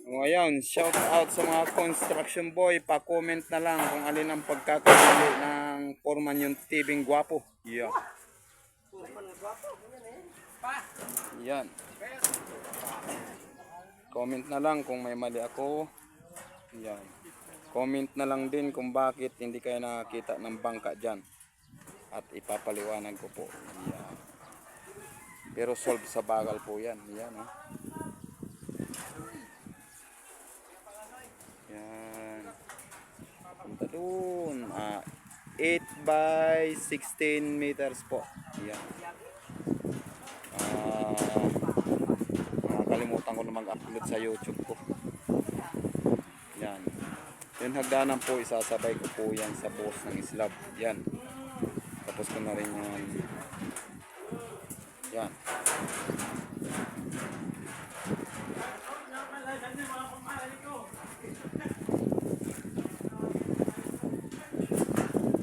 O ayun, shout out sa mga construction boy. Pa-comment na lang kung alin ang pagkakamali ng foreman yung tibing gwapo. Yeah. Yan. Comment na lang kung may mali ako. Yan. Comment na lang din kung bakit hindi kayo nakakita ng bangka dyan. At ipapaliwanag ko po. Yan. Pero solve sa bagal po yan. Yan. Oh. Yan. Punta dun. 8 by 16 meters po. Yan. Nakakalimutan ko na mag-upload sa YouTube ko. Yan. Yung hagdanan po, isasabay ko po yan sa buhos ng slab. Yan. Tapos ko na rin yan. Yan.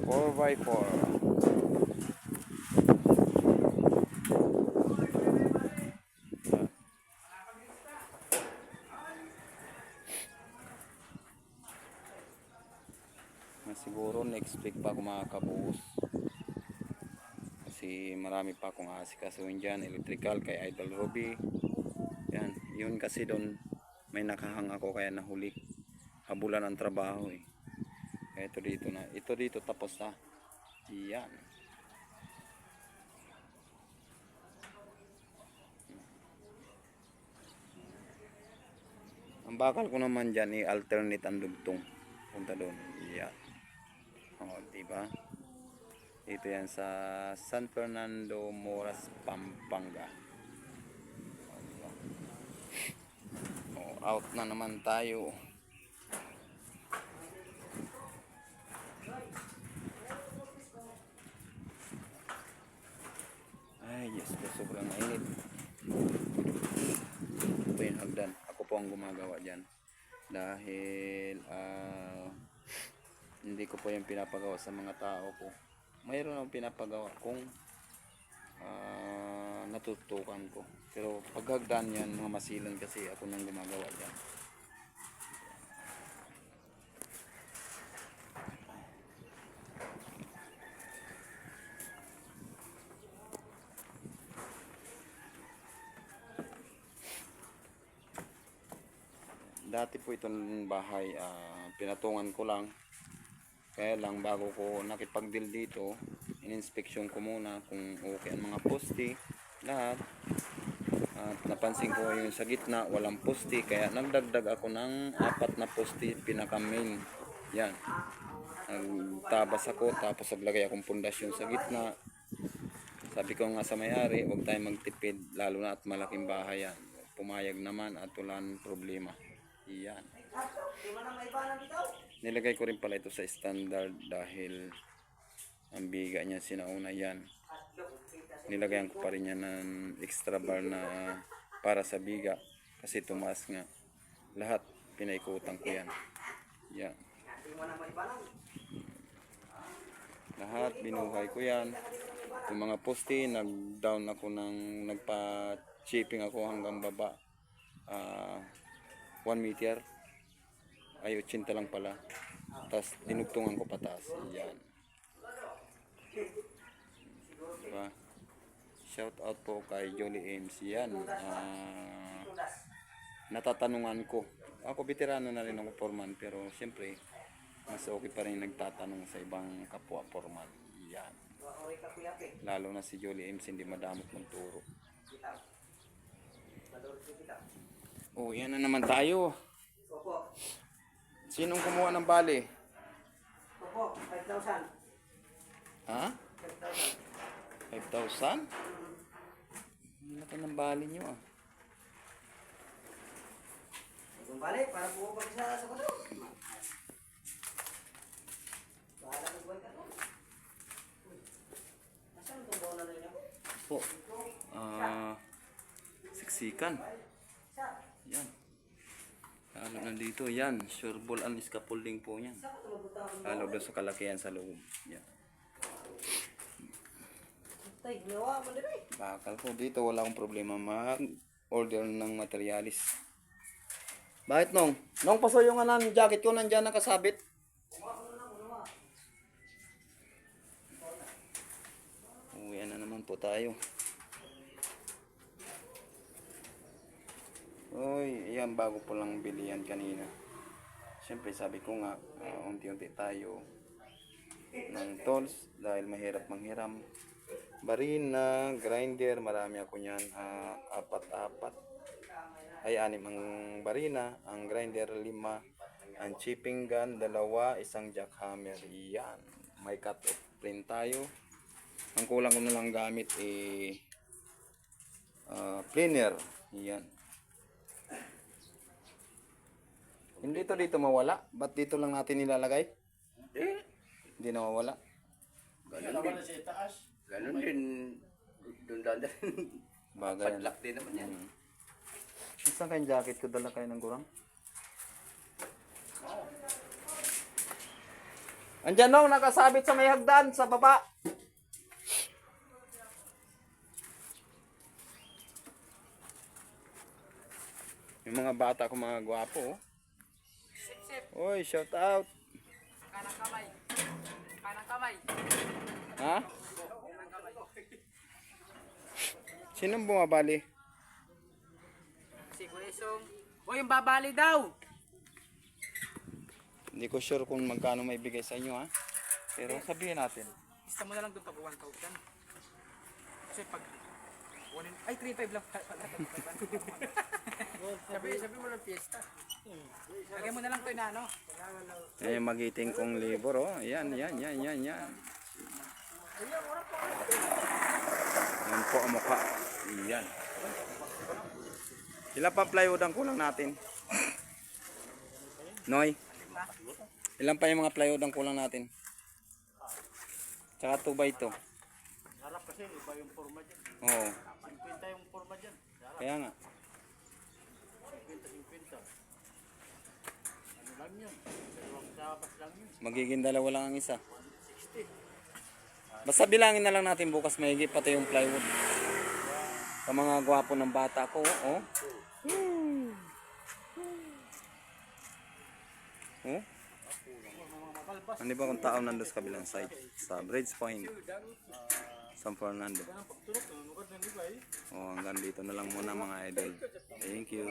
Four by four. Siguro next week pa ako makakabuhos kasi marami pa akong asikasuhin dyan, electrical kay Idol Ruby. Yan, yun kasi doon may nakahang ako kaya nahuli, habulan ang trabaho eh. Kaya ito dito tapos na. Yan. Ang bakal ko naman dyan i-alternate ang dugtong punta doon. Yan. O, diba? Ito yan sa San Fernando, Moras, Pampanga. O, out na naman tayo. Ay, yes po, sobrang init. Ito po yung hagdan. Ako po ang gumagawa dyan. Dahil, hindi ko po yung pinapagawa sa mga tao ko. Mayroon akong pinapagawa kung natutukan ko. Pero paghagdan yan, mga masilan kasi ako nang gumagawa dyan. Dati po itong bahay, pinatungan ko lang. Kaya lang bago ko nakipag-deal dito, in-inspection ko muna kung okay ang mga poste, lahat. At napansin ko yung sa gitna, walang poste. Kaya nagdagdag ako ng 4 na poste, pinaka-main. Yan. Nagtabas ako, tapos naglagay akong pundasyon sa gitna. Sabi ko nga sa may-ari, huwag tayong magtipid, lalo na at malaking bahay yan. Pumayag naman at walang problema. Yan. Nilagay ko rin pala ito sa standard dahil ang biga niya sinauna yan. Nilagayan ko pa rin yan ng extra bar na para sa biga kasi tumaas nga. Lahat pinaikutan ko yan. Yan. Lahat binuhay ko yan. Yung mga poste, nag-down ako nagpa-chipping ako hanggang baba. 1 meter ay 80 lang pala, tapos dinugtungan ko pataas. Yan, diba? Shout out po kay Jolie Ames. Yan, natatanungan ko, ako veterano na rin ako foreman, pero siyempre mas okay pa rin nagtatanong sa ibang kapwa foreman. Yan, lalo na si Jolie Ames, hindi madamot ng turo. Oh, yan na naman tayo. Sinong kumuha ng bali? Opo, 5,000. Ha? 5,000? Laki ng bali nyo ah. Kung balik, para po pag sa kuto. Bahala ko buhay ka to. Nasaan itong bola na rin ako? Po. Siksikan. Yan. Ano nandito? Yan. Sureball ang scaffolding po yan. Halo doon sa kalakihan sa loob. Yan. Tay, ginawa mo din eh. Bakal ko dito. Wala akong problema mag-order ng materialis. Bakit nong? Nong paso yung anan jacket ko nandiyan nakasabit. Uwi na naman po tayo. Uy, yan bago po lang bili yan kanina. Siyempre sabi ko nga, unti-unti tayo ng tools dahil mahirap manghiram. Barina, grinder, marami ako niyan, apat-apat. Ay, 6 ang barina, ang grinder 5, ang chipping gun 2, isang jackhammer. Yan, may cut-off print tayo. Ang kulang ko na lang gamit planer. Yan. Hindi to dito mawala. Ba't dito lang natin nilalagay? Hindi na mawala. Ganun din. Ganun din. Doon dadalhin. Bagay yan. Padlock din naman yan. Isang kayong jacket ko, dala kayo ng gurang. Andyan nung nakasabit sa may hagdan sa baba. Yung mga bata ko mga gwapo. Oy, shout out. Kanang kamay. Kanang kamay. Ha? Sinong bumabali? Si Kuesong. O yung babali daw. Hindi ko sure kung magkano may bigay sa inyo ha. Pero sabihin natin. Basta mo na lang doon pag 1,000. Kasi pag ay 3,500 lang pala. sabi mo lang piyesta. Lagyan mo na lang to na ano. Yan yung magiting kong libor oh. Yan. Yan po ang mukha. Yan. Ilan pa plywood ang kulang natin? Noy? Ilan pa yung mga plywood ang kulang natin? Tsaka 2x2. Harap kasi iba yung forma dyan. Oo. 50 yung forma dyan. Kaya nga. 50. Ano lang yun? Dalawang dapat lang yun. Magiging 2 lang ang isa. Basta bilangin na lang natin bukas maigi pati yung plywood. Sa mga gwapo ng bata ko, oh. Oh. Ano ba kung tao nandun sa kabilang side? Sa Bridge Point. San Fernando. Oh, hanggang dito na lang muna mga idol. Thank you.